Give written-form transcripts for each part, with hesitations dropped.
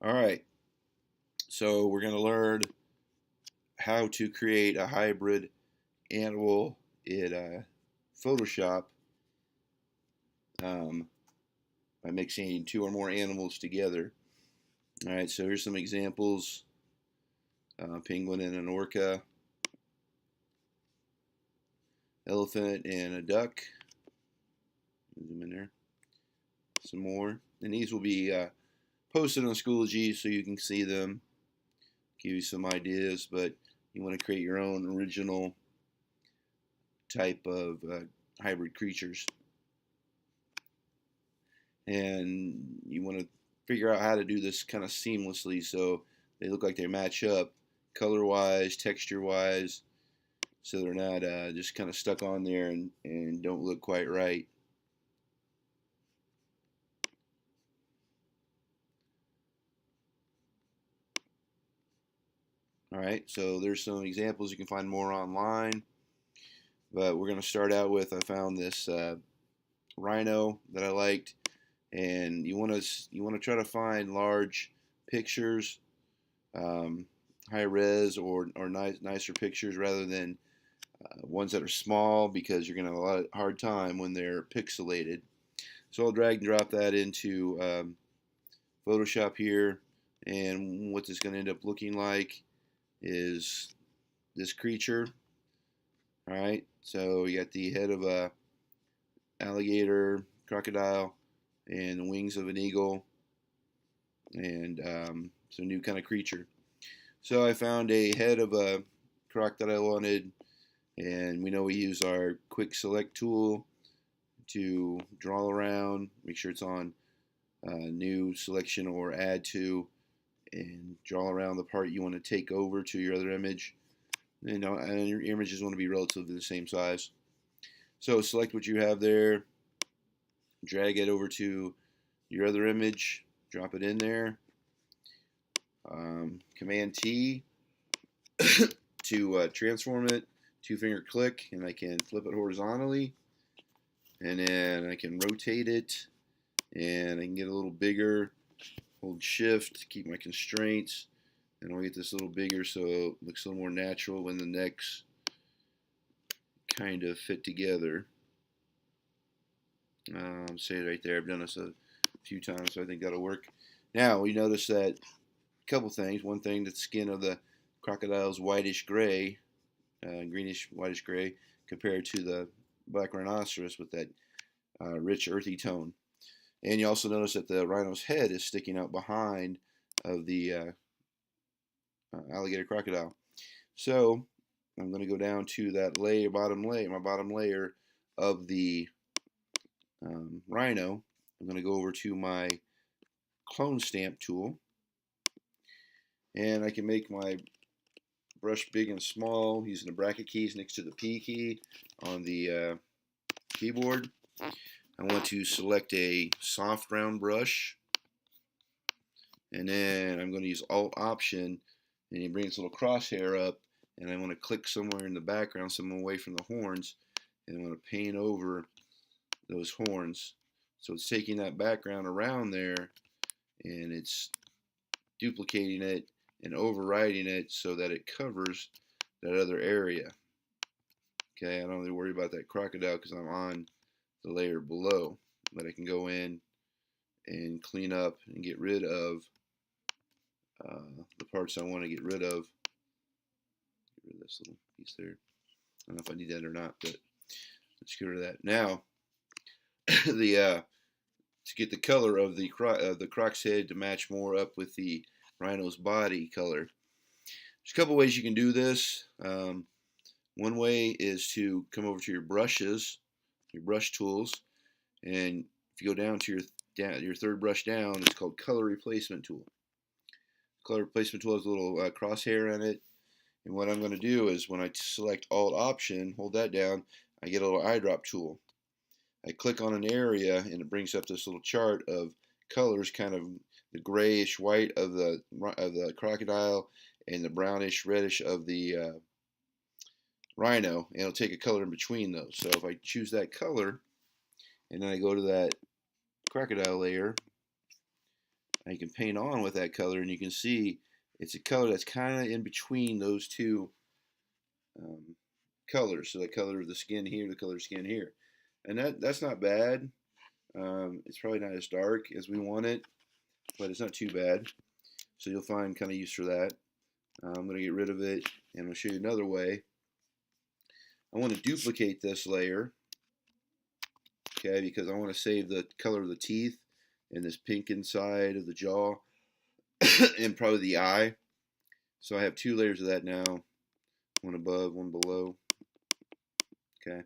All right, so we're going to learn how to create a hybrid animal in Photoshop um, by mixing two or more animals together. All right, so here's some examples. Penguin and an orca, elephant and a duck. Zoom in there. Some more. And these will be posted on Schoology so you can see them, give you some ideas, but you want to create your own original type of hybrid creatures. And you want to figure out how to do this kind of seamlessly so they look like they match up color wise, texture wise, so they're not just kind of stuck on there and don't look quite right. Alright, so there's some examples. You can find more online, but we're going to start out with, I found this rhino that I liked, and you want to try to find large pictures, um, high res or nicer pictures rather than ones that are small, because you're going to have a lot of hard time when they're pixelated. So I'll drag and drop that into Photoshop here, and what this is going to end up looking like is this creature. All right, so you got the head of a alligator, crocodile, and the wings of an eagle, and it's a new kind of creature. So I found a head of a croc that I wanted, and we know we use our quick select tool to draw around, make sure it's on new selection or add to, and draw around the part you want to take over to your other image. And your images want to be relatively the same size. So select what you have there, drag it over to your other image, drop it in there. Command T to transform it, two-finger click, and I can flip it horizontally, and then I can rotate it, and I can get a little bigger, hold shift to keep my constraints, and I'll get this a little bigger so it looks a little more natural when the necks kind of fit together. Say it right there. I've done this a few times, so I think that'll work. Now we notice that a couple things. One thing, the skin of the crocodile's whitish gray, greenish whitish gray, compared to the black rhinoceros with that rich earthy tone. And you also notice that the rhino's head is sticking out behind of the alligator crocodile. So I'm going to go down to that layer, my bottom layer of the rhino. I'm going to go over to my clone stamp tool, and I can make my brush big and small using the bracket keys next to the P key on the keyboard. I want to select a soft round brush, and then I'm going to use Alt Option, and you bring this little crosshair up, and I want to click somewhere in the background, somewhere away from the horns, and I want to paint over those horns. So it's taking that background around there, and it's duplicating it and overriding it so that it covers that other area. Okay, I don't really worry about that crocodile because I'm on the layer below, but I can go in and clean up and get rid of the parts I want to get rid of. Get rid of this little piece there. I don't know if I need that or not, but let's get rid of that. Now, the to get the color of the croc's head to match more up with the rhino's body color. There's a couple ways you can do this. One way is to come over to your brushes, your brush tools, and if you go down to your third brush down, it's called Color Replacement Tool. Color Replacement Tool has a little crosshair in it, and what I'm going to do is when I select Alt Option, hold that down, I get a little eyedrop tool. I click on an area, and it brings up this little chart of colors, kind of the grayish white of the crocodile and the brownish reddish of the rhino, and it'll take a color in between those. So if I choose that color, and then I go to that crocodile layer, I can paint on with that color, and you can see it's a color that's kind of in between those two um, colors. So the color of the skin here, the color of skin here, and that's not bad. It's probably not as dark as we want it, but it's not too bad. So you'll find kind of use for that. I'm going to get rid of it, and I'll show you another way. I want to duplicate this layer, okay, because I want to save the color of the teeth and this pink inside of the jaw and probably the eye. So I have two layers of that now, one above, one below. Okay,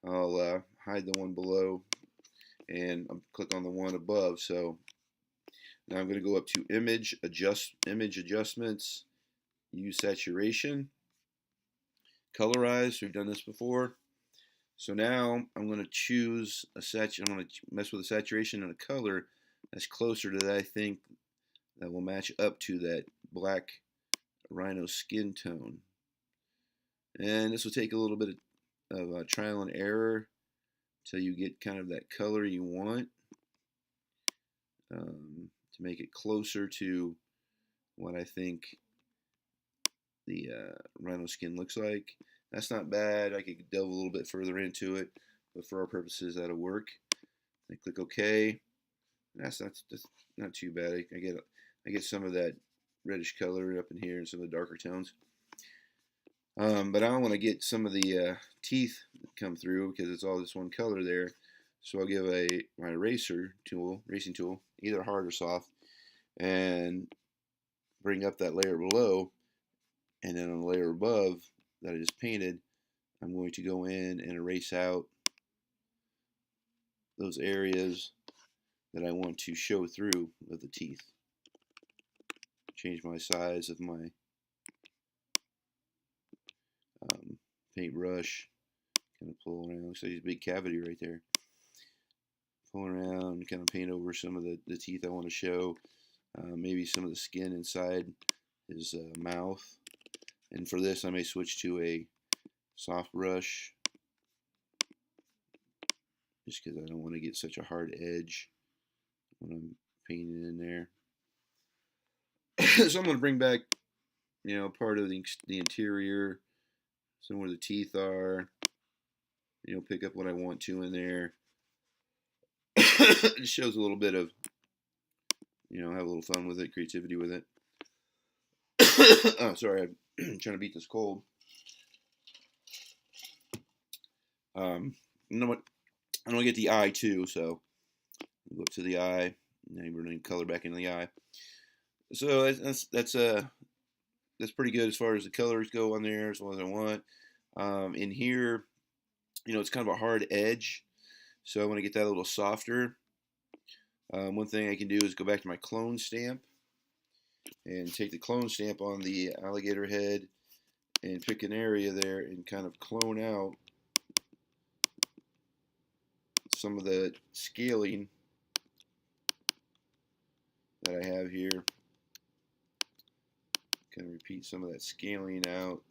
I'll hide the one below and I'll click on the one above. So now I'm going to go up to image adjustments, use saturation, colorize. We've done this before. So now I'm going to choose I'm going to mess with a saturation and a color that's closer to that. I think that will match up to that black rhino skin tone. And this will take a little bit of trial and error until you get kind of that color you want, to make it closer to what I think the rhino skin looks like. That's not bad. I could delve a little bit further into it, but for our purposes, that'll work. I click OK. That's not too bad. I get some of that reddish color up in here and some of the darker tones. But I want to get some of the teeth that come through because it's all this one color there. So I'll give my racing tool, either hard or soft, and bring up that layer below, and then on the layer above that I just painted, I'm going to go in and erase out those areas that I want to show through of the teeth. Change my size of my paintbrush, kind of pull around. Looks like there's a big cavity right there. Pull around, kind of paint over some of the teeth I want to show. Maybe some of the skin inside his mouth. And for this, I may switch to a soft brush, just because I don't want to get such a hard edge when I'm painting in there. So I'm going to bring back, part of the interior, some where the teeth are. Pick up what I want to in there. It shows a little bit of, have a little fun with it, creativity with it. Oh, sorry, I'm trying to beat this cold. You know what? I don't get the eye too, so go up to the eye. Now we're going to color back into the eye. So that's pretty good as far as the colors go on there, as well as I want. In here, it's kind of a hard edge, so I want to get that a little softer. One thing I can do is go back to my clone stamp and take the clone stamp on the alligator head and pick an area there and kind of clone out some of the scaling that I have here. Kind of repeat some of that scaling out,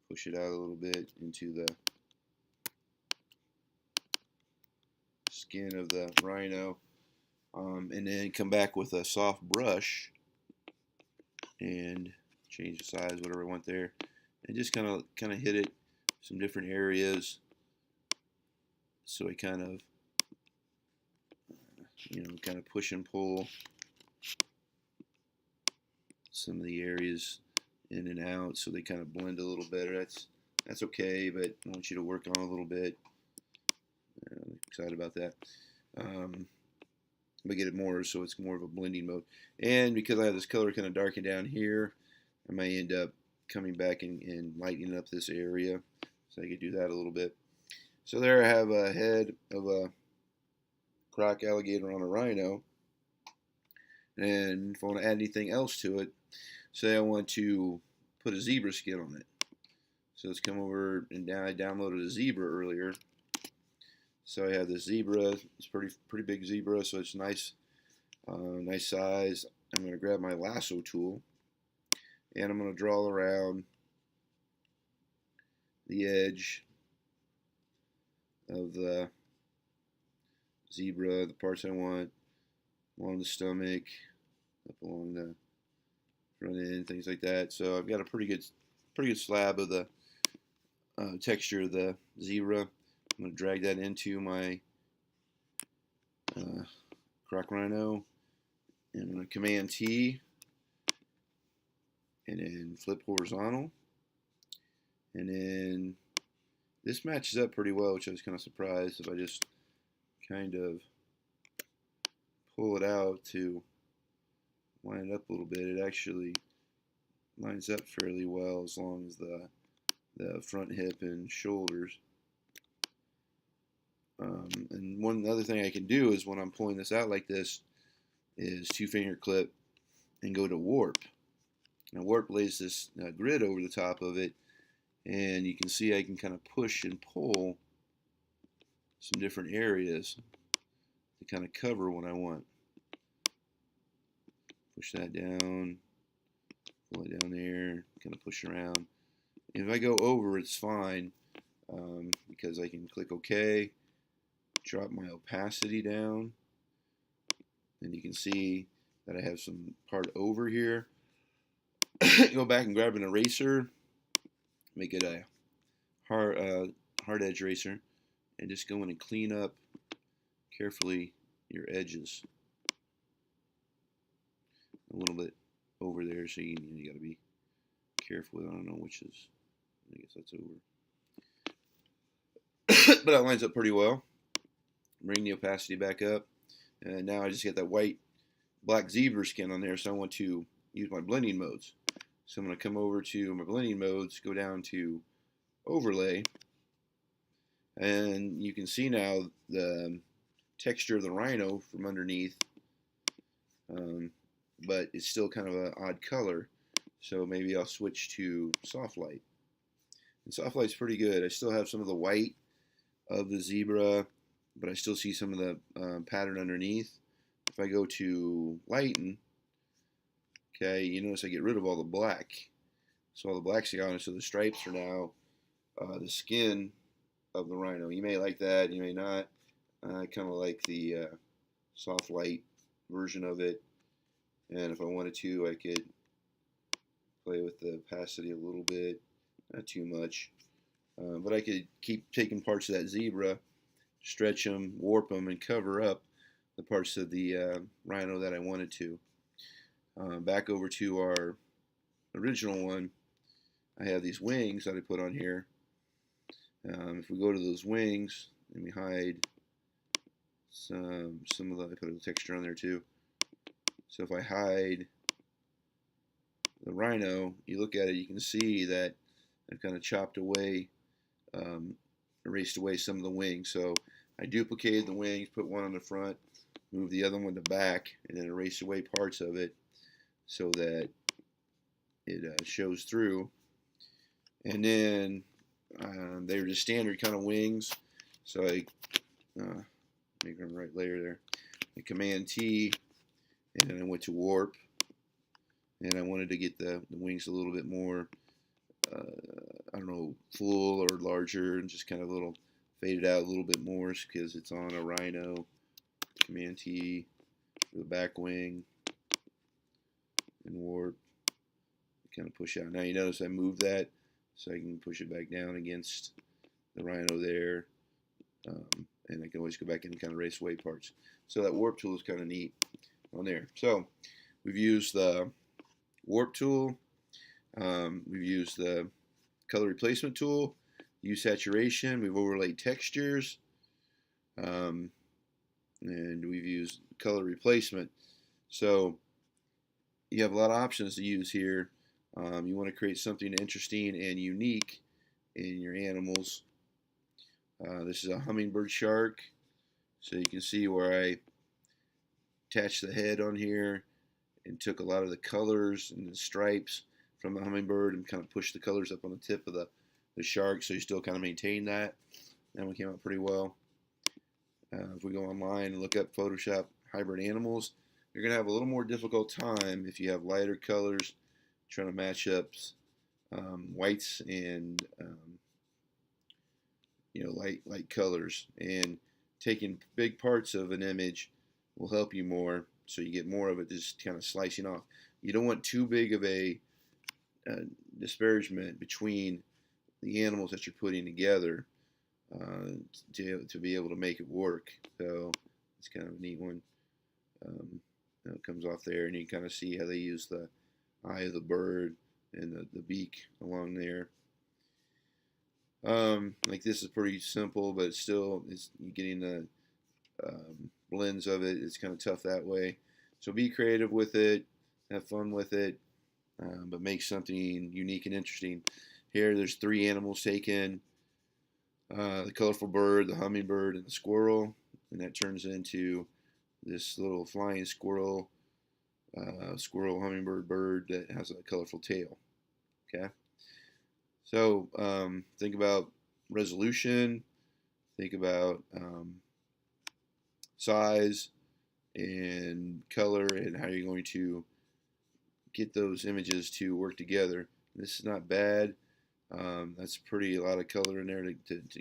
push it out a little bit into the skin of the rhino, and then come back with a soft brush and change the size, whatever I want there, and just kind of hit it some different areas, so I kind of push and pull some of the areas in and out so they kind of blend a little better. That's okay, but I want you to work on a little bit. I'm excited about that. But get it more so it's more of a blending mode. And because I have this color kind of darkened down here, I may end up coming back and lightening up this area, so I could do that a little bit. So there I have a head of a croc alligator on a rhino. And if I want to add anything else to it, say I want to put a zebra skin on it. So let's come over, and now I downloaded a zebra earlier. So I have this zebra. It's pretty big zebra, so it's nice, nice size. I'm going to grab my lasso tool, and I'm going to draw around the edge of the zebra, the parts I want, along the stomach, up along the front end, things like that. So I've got a pretty good slab of the texture of the zebra. I'm going to drag that into my croc rhino, and I'm going to Command T, and then flip horizontal, and then this matches up pretty well, which I was kind of surprised. If I just kind of pull it out to line it up a little bit, it actually lines up fairly well as long as the front hip and shoulders. And one other thing I can do is when I'm pulling this out like this is 2-finger clip and go to warp. Now warp lays this grid over the top of it, and you can see I can kind of push and pull some different areas to kind of cover what I want. Push that down, pull it down there, kind of push around. And if I go over, it's fine because I can click OK, drop my opacity down, and you can see that I have some part over here. Go back and grab an eraser, make it a hard edge eraser, and just go in and clean up carefully your edges a little bit over there. So you got to be careful. I don't know which is. I guess that's over. But that lines up pretty well. Bring the opacity back up, and now I just get that white black zebra skin on there. So I want to use my blending modes. So I'm going to come over to my blending modes, go down to overlay, and you can see now the texture of the rhino from underneath, but it's still kind of an odd color. So maybe I'll switch to soft light. And soft light's pretty good. I still have some of the white of the zebra, but I still see some of the pattern underneath. If I go to lighten, okay, you notice I get rid of all the black. So all the black's gone, so the stripes are now the skin of the rhino. You may like that, you may not. I kind of like the soft light version of it. And if I wanted to, I could play with the opacity a little bit, not too much. But I could keep taking parts of that zebra, stretch them, warp them, and cover up the parts of the rhino that I wanted to. Back over to our original one, I have these wings that I put on here. If we go to those wings, and we hide some of the, I put a texture on there too. So if I hide the rhino, you look at it, you can see that I've kind of chopped away, erased away some of the wings. So I duplicated the wings, put one on the front, moved the other one to back, and then erased away parts of it so that it shows through. And then they were just standard kind of wings. So I make them right layer there. I Command T, and then I went to warp, and I wanted to get the wings a little bit more, I don't know, full or larger, and just kind of a little faded out a little bit more because it's on a rhino. Command T for the back wing, and warp, kind of push out. Now you notice I moved that so I can push it back down against the rhino there, and I can always go back in and kind of erase away parts. So that warp tool is kind of neat on there. So we've used the warp tool, we've used the color replacement tool, use saturation, we've overlaid textures, and we've used color replacement. So you have a lot of options to use here. You want to create something interesting and unique in your animals. This is a hummingbird shark, so you can see where I attached the head on here and took a lot of the colors and the stripes from the hummingbird and kind of pushed the colors up on the tip of the shark, so you still kind of maintain that. That one came out pretty well. If we go online and look up Photoshop hybrid animals, you're going to have a little more difficult time if you have lighter colors trying to match up whites and light colors. And taking big parts of an image will help you more so you get more of it just kind of slicing off. You don't want too big of a disparagement between the animals that you're putting together to be able to make it work. So it's kind of a neat one. It comes off there, and you kind of see how they use the eye of the bird and the beak along there. Like this is pretty simple, but still, you're getting the blends of it. It's kind of tough that way. So be creative with it, have fun with it, but make something unique and interesting. Here, there's 3 animals taken: the colorful bird, the hummingbird, and the squirrel, and that turns into this little flying squirrel, hummingbird bird that has a colorful tail. Okay, so think about resolution, think about size and color, and how you're going to get those images to work together. This is not bad. That's a lot of color in there to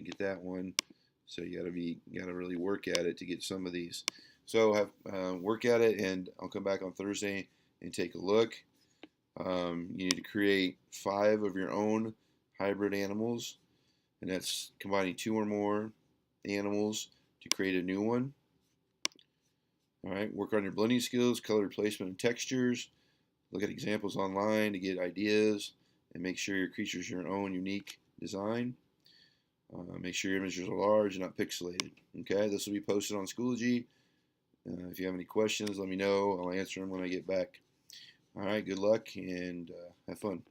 get that one. So you gotta really work at it to get some of these. So work at it, and I'll come back on Thursday and take a look. You need to create 5 of your own hybrid animals, and that's combining 2 or more animals to create a new one. All right, work on your blending skills, color placement, and textures. Look at examples online to get ideas, and make sure your creature is your own unique design. Make sure your images are large and not pixelated. Okay, this will be posted on Schoology. If you have any questions, let me know. I'll answer them when I get back. All right, good luck and have fun.